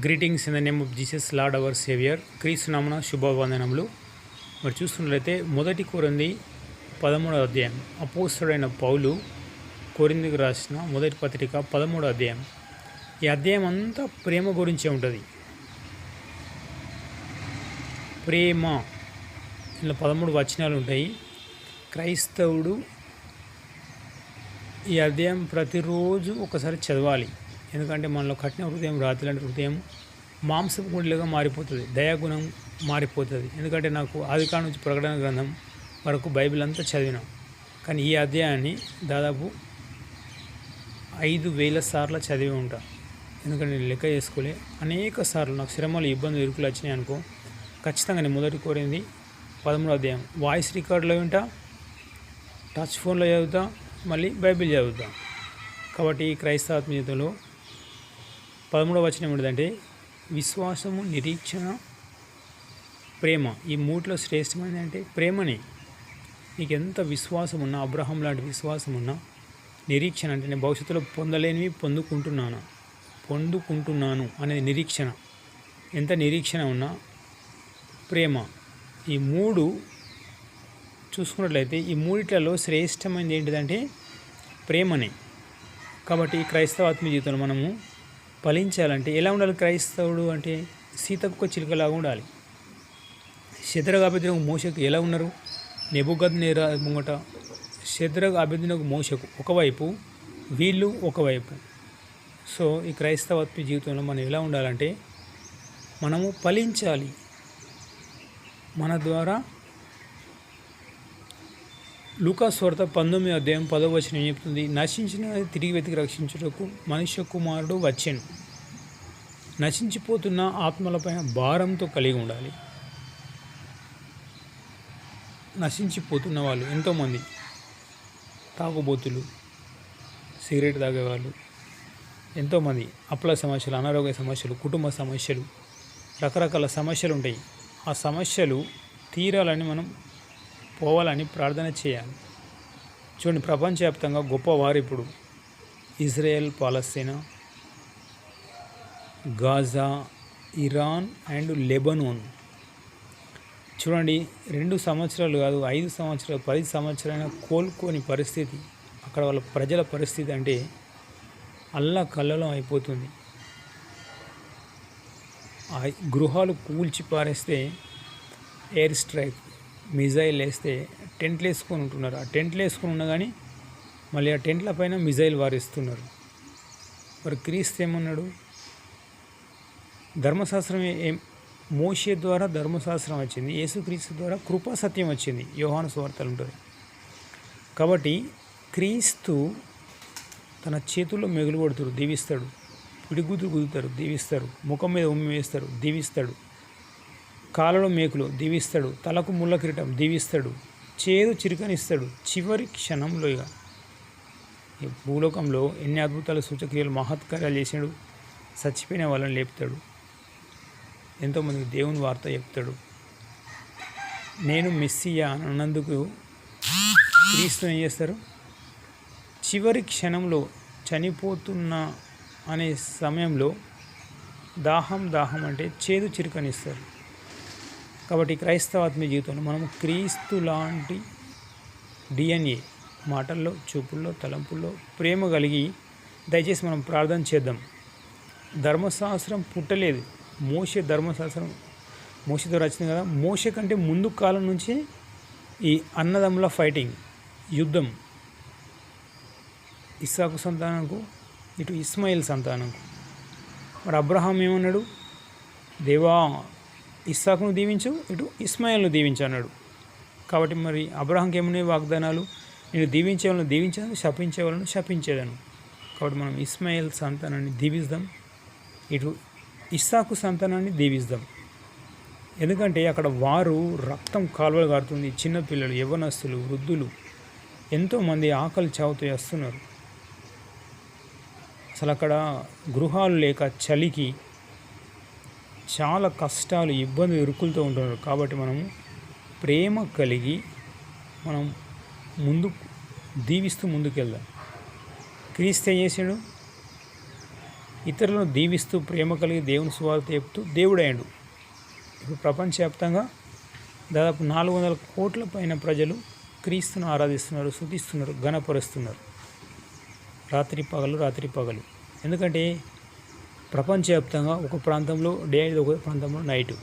Greetings in the name of Jesus lord our saviour. క్రీస్తు నామమున శుభవందనములు. మరి చూస్తున్నట్లయితే మొదటి కొరింథీ 13వ అధ్యాయం. అపోస్తలుడైన పౌలు కొరింథీకి రాసిన మొదటి పత్రిక 13వ అధ్యాయం. ఈ అధ్యాయం అంతా ప్రేమ గురించే ఉంటుంది. ప్రేమ ఇలా 13 వచనాలు ఉంటాయి. క్రైస్తవుడు ఈ అధ్యాయం ప్రతిరోజు ఒకసారి చదవాలి. ఎందుకంటే మనలో కఠిన హృదయం, రాతి లాంటి హృదయం మాంసపు గుండెలుగా మారిపోతుంది, దయాగుణం మారిపోతుంది. ఎందుకంటే నాకు ఆదికాండం నుంచి ప్రకటన గ్రంథం వరకు బైబిల్ అంతా చదివినాం. కానీ ఈ అధ్యాయాన్ని దాదాపు 5,000 సార్లు చదివి ఉంటా. ఎందుకంటే నేను లెక్క చేసుకోలే. అనేక సార్లు నాకు శ్రమలు, ఇబ్బందులు, ఇరుకులు వచ్చినాయి అనుకో, ఖచ్చితంగా నేను మొదటి కోరింది 13వ అధ్యాయం వాయిస్ రికార్డులో వింటా, టచ్ ఫోన్లో చదువుతా, మళ్ళీ బైబిల్ చదువుతా. కాబట్టి ఈ క్రైస్తవ జీవితంలో 13వ వచనం ఏంటంటే విశ్వాసము, నిరీక్షణ, ప్రేమ. ఈ మూటిలో శ్రేష్టమైనది అంటే ప్రేమని. నీకు ఎంత విశ్వాసం ఉన్నా, అబ్రహాం లాంటి విశ్వాసం ఉన్నా, నిరీక్షణ అంటే నేను భవిష్యత్తులో పొందలేనివి పొందుకుంటున్నాను అనేది నిరీక్షణ. ఎంత నిరీక్షణ ఉన్నా ప్రేమ. ఈ మూడు చూసుకున్నట్లయితే ఈ మూడిట్లలో శ్రేష్టమైనది ఏంటిదంటే ప్రేమనే. కాబట్టి ఈ క్రైస్తవ ఆత్మీయ జీవితంలో మనము ఫలించాలంటే ఎలా ఉండాలి? క్రైస్తవుడు అంటే సీతకు చిలుకలాగా ఉండాలి. శద్రకు అబేద్నెగో మోషకు ఎలా ఉన్నారు? నెబుకద్నెజర్ ముంగట శద్రకు అబేద్నెగో మోషకు ఒకవైపు, వీళ్ళు ఒకవైపు. సో ఈ క్రైస్తవ ఆత్మీయ జీవితంలో మనం ఎలా ఉండాలంటే మనము ఫలించాలి. మన ద్వారా లూకా సువార్త 19వ అధ్యాయం 10వ వచనం ఏం చెప్తుంది? నశించిన తిరిగి వెతికి రక్షించుటకు మనుష్య కుమారుడు వచ్చెను. నశించిపోతున్న ఆత్మలపైన భారంతో కలిగి ఉండాలి. నశించిపోతున్న వాళ్ళు ఎంతోమంది, తాగుబోతులు, సిగరెట్ తాగేవాళ్ళు, ఎంతోమంది, అప్పుల సమస్యలు, అనారోగ్య సమస్యలు, కుటుంబ సమస్యలు, రకరకాల సమస్యలు ఉంటాయి. ఆ సమస్యలు తీరాలని మనం పోవాలని ప్రార్థన చేయాలి. చూడండి, ప్రపంచవ్యాప్తంగా గొప్పవారు ఇప్పుడు Israel, Palestine, Gaza, Iran and Lebanon. చూడండి, 2 సంవత్సరాలు కాదు, 5 సంవత్సరాలు, 10 సంవత్సరాలైనా కోలుకోని పరిస్థితి. అక్కడ వాళ్ళ ప్రజల పరిస్థితి అంటే అల్లకల్లోలం అయిపోతుంది. ఆ గృహాలు కూల్చి పారేస్తే ఎయిర్ స్ట్రైక్, మిజైల్ వేస్తే టెంట్లు వేసుకొని ఉంటున్నారు. ఆ టెంట్లు వేసుకొని ఉన్నా కానీ మళ్ళీ ఆ టెంట్ల పైన మిజైల్ వారిస్తున్నారు. మరి క్రీస్తు ఏమన్నాడు? ధర్మశాస్త్రం మోషే ద్వారా ధర్మశాస్త్రం వచ్చింది, యేసుక్రీస్తు ద్వారా కృపా సత్యం వచ్చింది. యోహాను సువార్తలు ఉంటుంది. కాబట్టి క్రీస్తు తన చేతుల్లో మెగులు కొడుతాడు, దీవిస్తాడు. పిడిగుద్దు గుద్దుతారు, దీవిస్తారు. ముఖం మీద ఉమ్మి వేస్తారు, దీవిస్తాడు. కాళ్ళలో మేకులు, దీవిస్తాడు. తలకు ముళ్ళ కిరీటం, దీవిస్తాడు. చేదు చిరుకనిస్తాడు. చివరి క్షణంలో ఇక ఈ భూలోకంలో ఎన్ని అద్భుతాలు, సూచక్రియలు, మహత్కార్యాలు చేసాడు. చచ్చిపోయిన వాళ్ళని లేపుతాడు. ఎంతోమందికి దేవుని వార్త చెప్తాడు. నేను మెస్సియా అన్నందుకు క్రీస్తు ఏం చేస్తారు? చివరి క్షణంలో చనిపోతున్నా అనే సమయంలో దాహం అంటే చేదు చిరుకనిస్తారు. కాబట్టి క్రైస్తవ ఆత్మీయ జీవితంలో మనము క్రీస్తు లాంటి DNA మాటల్లో, చూపుల్లో, తలంపుల్లో ప్రేమ కలిగి దయచేసి మనం ప్రార్థన చేద్దాం. ధర్మశాస్త్రం పుట్టలేదు. మోషే ధర్మశాస్త్రం మోషేతో వచ్చింది కదా. మోషే కంటే ముందు కాలం నుంచి ఈ అన్నదమ్ముల ఫైటింగ్, యుద్ధం. ఇస్సాకు సంతానంకు, ఇటు ఇస్మాయిల్ సంతానంకు. మరి అబ్రహాం ఏమన్నాడు? దేవా, ఇస్సాకును దీవించు, ఇటు ఇస్మాయిల్ను దీవించు అన్నాడు. కాబట్టి మరి అబ్రహాంకి ఏమున్నాయి వాగ్దానాలు? నేను దీవించే వాళ్ళని దీవించాను, శపించే వాళ్ళను శపించేదాను. కాబట్టి మనం ఇస్మాయిల్ సంతానాన్ని దీవిస్తాం, ఇటు ఇస్సాకు సంతానాన్ని దీవిస్తాం. ఎందుకంటే అక్కడ వారు రక్తం కాలువలు కారుతుంది. చిన్నపిల్లలు, యవ్వనస్తులు, వృద్ధులు, ఎంతోమంది ఆకలి చావుతో వస్తున్నారు. అసలు అక్కడ గృహాలు లేక చలికి చాలా కష్టాలు, ఇబ్బందులు, ఇరుకులతో ఉంటున్నారు. కాబట్టి మనము ప్రేమ కలిగి మనం దీవిస్తూ ముందుకెళ్దాం. క్రీస్తు ఏం చేశాడు? ఇతరులను దీవిస్తూ ప్రేమ కలిగి దేవుని సువార్త చెప్తూ దేవుడయ్యాడు. ఇప్పుడు ప్రపంచవ్యాప్తంగా దాదాపు 400 కోట్ల పైన ప్రజలు క్రీస్తును ఆరాధిస్తున్నారు, స్తుతిస్తున్నారు, ఘనపరుస్తున్నారు. రాత్రి పగలు. ఎందుకంటే ప్రపంచవ్యాప్తంగా ఒక ప్రాంతంలో డే, ఒక ప్రాంతంలో నైటు.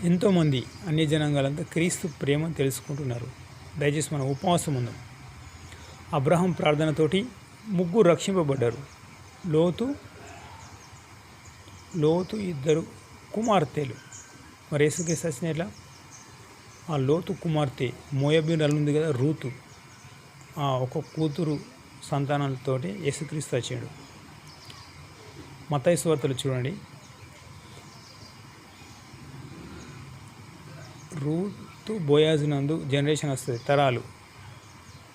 ఎంతోమంది అన్య జనాంగాలంతా క్రీస్తు ప్రేమను తెలుసుకుంటున్నారు. దయచేసి మనం ఉపవాసం ఉందాం. అబ్రహాం ప్రార్థనతోటి 3 రక్షింపబడ్డారు. లోతు 2 కుమార్తెలు. మరి యేసుక్రీస్తు వచ్చిన ఎట్లా? ఆ లోతు కుమార్తె మోయాబీయురాలు ఉంది కదా, రూతు, ఆ ఒక కూతురు సంతానాలతోటి యేసుక్రీస్తు వచ్చాడు. మత్తయి సువార్తలు చూడండి, రూతు బోయాజు నందు జనరేషన్ వస్తుంది, తరాలు.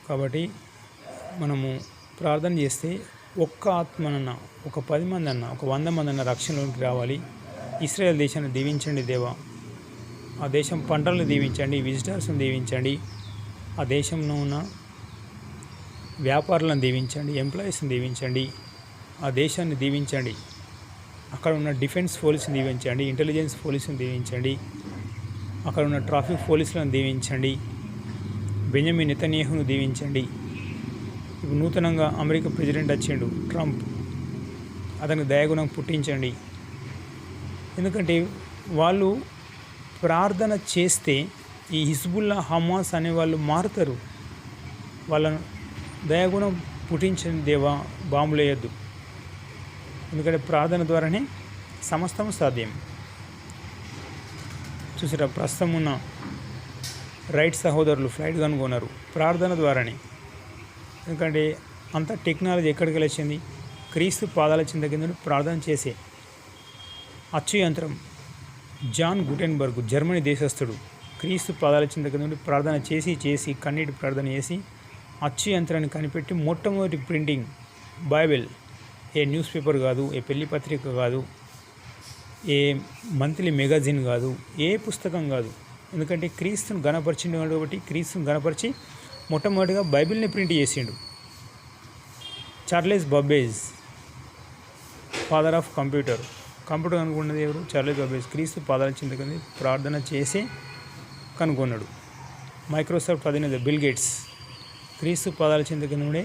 కాబట్టి మనము ప్రార్థన చేస్తే ఒక్క ఆత్మనన్నా, ఒక 10 మంది అన్నా, ఒక 100 మంది అన్న రక్షణలోకి రావాలి. ఇశ్రాయేల్ దేశాన్ని దీవించండి దేవా. ఆ దేశం పంటలను దీవించండి, విజిటర్స్ని దీవించండి, ఆ దేశంలో ఉన్న వ్యాపారులను దీవించండి, ఎంప్లాయీస్ని దీవించండి, ఆ దేశాన్ని దీవించండి. అక్కడ ఉన్న డిఫెన్స్ పోలీసుని దీవించండి, ఇంటెలిజెన్స్ పోలీసుని దీవించండి, అక్కడ ఉన్న ట్రాఫిక్ పోలీసులను దీవించండి, బెంజమిన్ నెతన్యాహును దీవించండి. ఇప్పుడు నూతనంగా అమెరికా ప్రెసిడెంట్ వచ్చిండు ట్రంప్, అతనికి దయాగుణం పుట్టించండి. ఎందుకంటే వాళ్ళు ప్రార్థన చేస్తే ఈ హిజ్బుల్లా, హమాస్ అనే వాళ్ళు మారుతారు. వాళ్ళను దయాగుణం పుట్టించండి దేవా, బాంబులేయద్దు. ఎందుకంటే ప్రార్థన ద్వారానే సమస్తం సాధ్యం. చూసారా, ప్రస్తుతం ఉన్న రైట్ సహోదరులు ఫ్లైట్ కనుగొన్నారు ప్రార్థన ద్వారానే. ఎందుకంటే అంత టెక్నాలజీ ఎక్కడికి వచ్చింది? క్రీస్తు పాదాల చింత కింద ప్రార్థన చేసే అచ్చు యంత్రం. జాన్ గుటెన్బర్గ్, జర్మనీ దేశస్థుడు, క్రీస్తు పాదాల చింత కింద ప్రార్థన చేసి కన్నీటి ప్రార్థన చేసి అచ్చు యంత్రాన్ని కనిపెట్టి మొట్టమొదటి ప్రింటింగ్ బైబిల్. ఏ న్యూస్ పేపర్ కాదు, ఏ పెళ్లి పత్రిక కాదు, ఏ మంత్లీ మెగజిన్ కాదు, ఏ పుస్తకం కాదు. ఎందుకంటే క్రీస్తుని గణపరిచిండు కాబట్టి క్రీస్తుని గణపరిచి మొట్టమొదటిగా బైబిల్ని ప్రింట్ చేసిండు. చార్లెస్ బబ్బేజ్, ఫాదర్ ఆఫ్ కంప్యూటర్ కనుక్కున్నది ఎవరు? చార్లెస్ బబ్బేజ్. క్రీస్తు పాదాల చింత కింద ప్రార్థన చేసి కనుగొన్నాడు. మైక్రోసాఫ్ట్ అధినేత బిల్ గేట్స్ క్రీస్తు పాదాల చింత కింద నుండే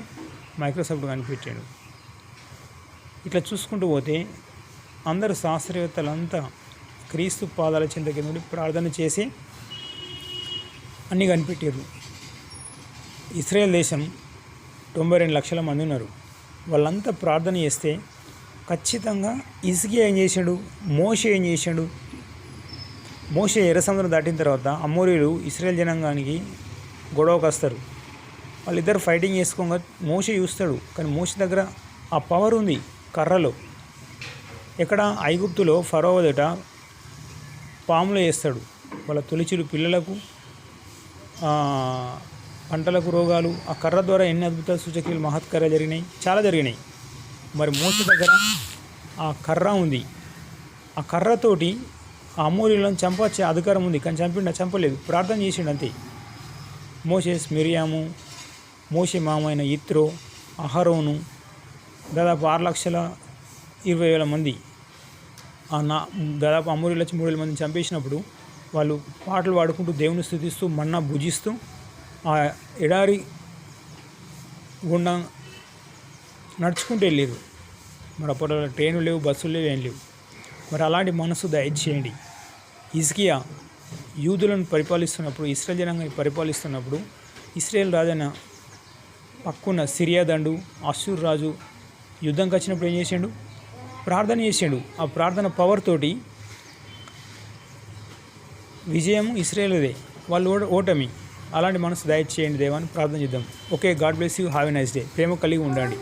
మైక్రోసాఫ్ట్ కనిపెట్టాడు. ఇట్లా చూసుకుంటూ పోతే అందరు శాస్త్రవేత్తలంతా క్రీస్తు పాదాల చింత కింద నుండి ప్రార్థన చేసి అన్నీ కనిపెట్టారు. ఇస్రాయేల్ దేశం 92 లక్షల మంది ఉన్నారు. వాళ్ళంతా ప్రార్థన చేస్తే ఖచ్చితంగా హిజ్కియా ఏం చేశాడు? మోషే ఏం చేశాడు? మోషే ఎర్ర సముద్రం దాటిన తర్వాత అమోరీలు ఇస్రాయేల్ జనాంగానికి గొడవకు వస్తారు. వాళ్ళిద్దరు ఫైటింగ్ చేసుకోగా మోషే చూస్తాడు. కానీ మోషే దగ్గర ఆ పవర్ ఉంది కర్రలో. ఎక్కడ? ఐగుప్తులో ఫరో ఎదుట పాములు వేస్తాడు. వాళ్ళ తొలిచిరు పిల్లలకు, పంటలకు రోగాలు. ఆ కర్ర ద్వారా ఎన్ని అద్భుత సూచక్రియలు, మహత్కార్యాలు జరిగినాయి, చాలా జరిగినాయి. మరి మోషే దగ్గర ఆ కర్ర ఉంది. ఆ కర్రతోటి ఆ అమోరీలను చంపచ్చే అధికారం ఉంది. కానీ చంపలేదు, ప్రార్థన చేసిండు అంతే. మోషేస్, మిరియాము, మోషే మామైన ఇత్రో, అహరోను, దాదాపు 6,20,000 మంది దాదాపు అమోరీలు వచ్చి 3,000 మందిని చంపేసినప్పుడు వాళ్ళు పాటలు పాడుకుంటూ దేవుని స్తుతిస్తూ మన్నా భుజిస్తూ ఆ ఎడారి గుండా నడుచుకుంటూ వెళ్ళారు. మరి అప్పట్లో ట్రైన్లు లేవు, బస్సులు లేవు, ఏం లేవు. మరి అలాంటి మనసు దయచేయండి. హిజ్కియా యూదులను పరిపాలిస్తున్నప్పుడు, ఇస్రాయేల్ జనాంగాన్ని పరిపాలిస్తున్నప్పుడు, ఇస్రాయేల్ రాజైన పక్కున్న సిరియా దండు, అశ్షూర్ రాజు యుద్ధంకి వచ్చినప్పుడు ఏం చేసాడు? ప్రార్థన చేసాడు. ఆ ప్రార్థన పవర్ తోటి విజయం ఇస్రాయేల్దే, వాళ్ళు ఓటమి. అలాంటి మనసు దయచేయండి దేవాన్ని ప్రార్థన చేద్దాం. Okay, God bless you, have a nice day. ప్రేమ కలిగి ఉండండి.